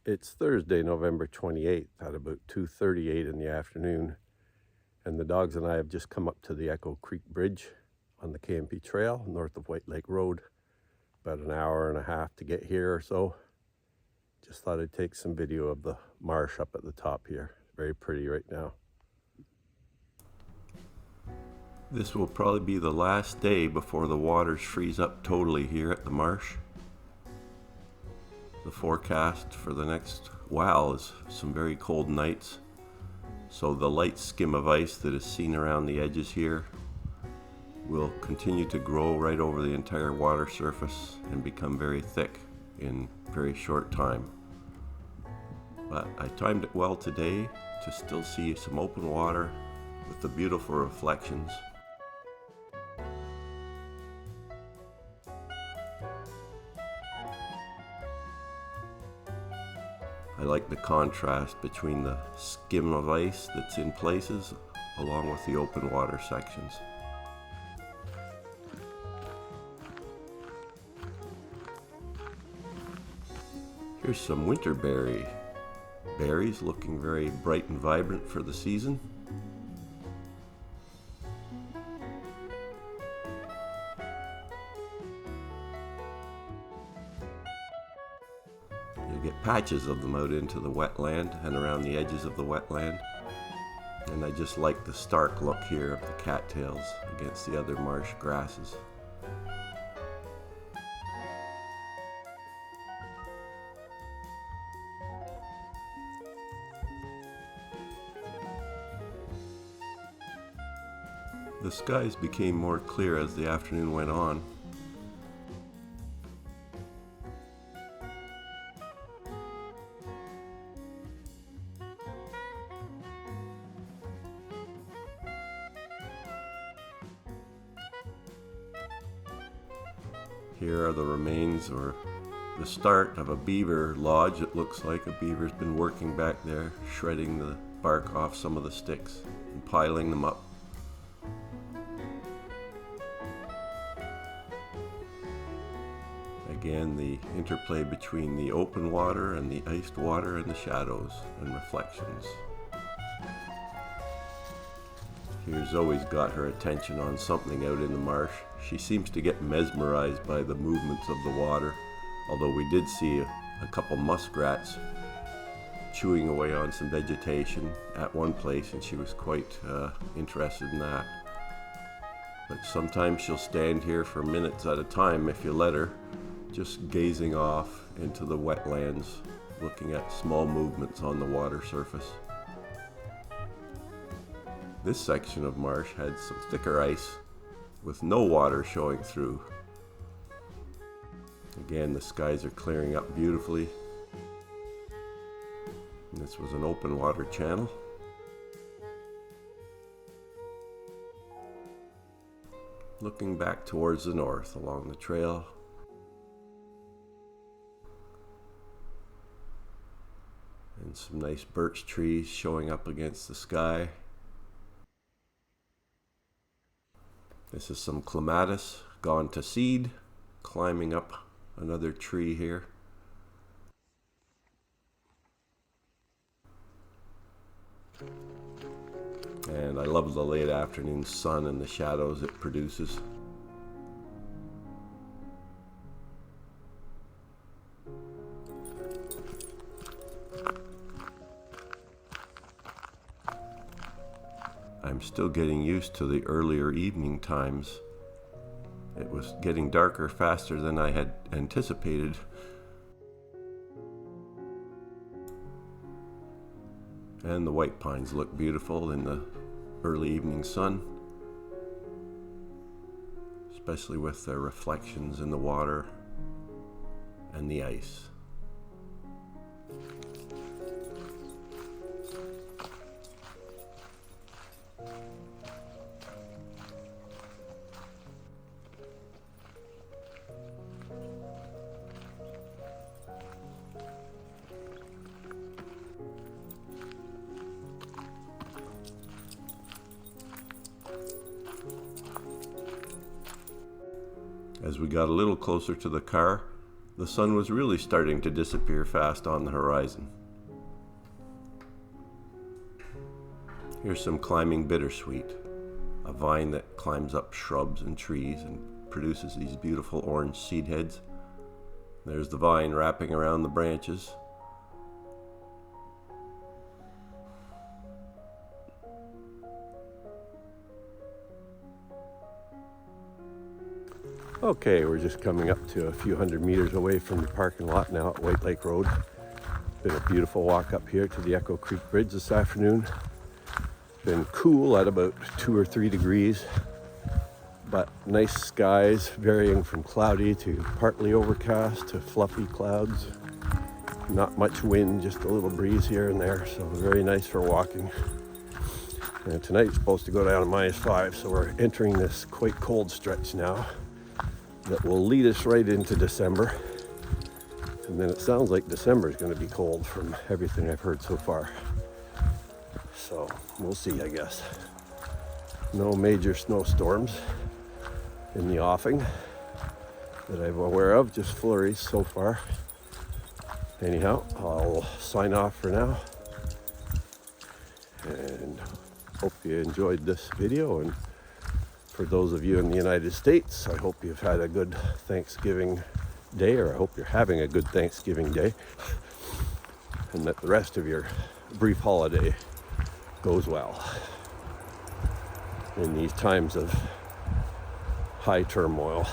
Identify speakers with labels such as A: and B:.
A: It's Thursday, November 28th at about 2:38 in the afternoon, and the dogs and I have just come up to the Echo Creek Bridge on the K&P Trail north of White Lake Road. About an hour and a half to get here or so. Just thought I'd take some video of the marsh up at the top here. Very pretty right now.
B: This will probably be the last day before the waters freeze up totally here at the marsh. The forecast for the next while is some very cold nights, so the light skim of ice that is seen around the edges here will continue to grow right over the entire water surface and become very thick in very short time. But I timed it well today to still see some open water with the beautiful reflections. I like the contrast between the skim of ice that's in places along with the open water sections. Here's some winter berries looking very bright and vibrant for the season. You get patches of them out into the wetland and around the edges of the wetland. And I just like the stark look here of the cattails against the other marsh grasses. The skies became more clear as the afternoon went on. Here are the remains, or the start of a beaver lodge. It looks like a beaver's been working back there, shredding the bark off some of the sticks and piling them up. Again, the interplay between the open water and the iced water and the shadows and reflections. Here's Zoe's got her attention on something out in the marsh. She seems to get mesmerized by the movements of the water, although we did see a couple muskrats chewing away on some vegetation at one place, and she was quite interested in that. But sometimes she'll stand here for minutes at a time if you let her, just gazing off into the wetlands, looking at small movements on the water surface. This section of marsh had some thicker ice with no water showing through. Again, the skies are clearing up beautifully. And this was an open water channel. Looking back towards the north along the trail. And some nice birch trees showing up against the sky. This is some clematis gone to seed, climbing up another tree here. And I love the late afternoon sun and the shadows it produces. I'm still getting used to the earlier evening times. It was getting darker faster than I had anticipated. And the white pines look beautiful in the early evening sun, especially with their reflections in the water and the ice. As we got a little closer to the car, The sun was really starting to disappear fast on the horizon. Here's some climbing bittersweet, a vine that climbs up shrubs and trees and produces these beautiful orange seed heads. There's the vine wrapping around the branches.
A: Okay, we're just coming up to a few hundred meters away from the parking lot now at White Lake Road. Been a beautiful walk up here to the Echo Creek Bridge this afternoon. Been cool at about 2 or 3 degrees, but nice skies varying from cloudy to partly overcast to fluffy clouds. Not much wind, just a little breeze here and there, so very nice for walking. And tonight's supposed to go down to -5, so we're entering this quite cold stretch now that will lead us right into December. And then it sounds like December is going to be cold from everything I've heard so far. So we'll see, I guess. No major snowstorms in the offing that I'm aware of, just flurries so far. Anyhow, I'll sign off for now. And hope you enjoyed this video. And for those of you in the United States, I hope you've had a good Thanksgiving day, or I hope you're having a good Thanksgiving day, and that the rest of your brief holiday goes well in these times of high turmoil.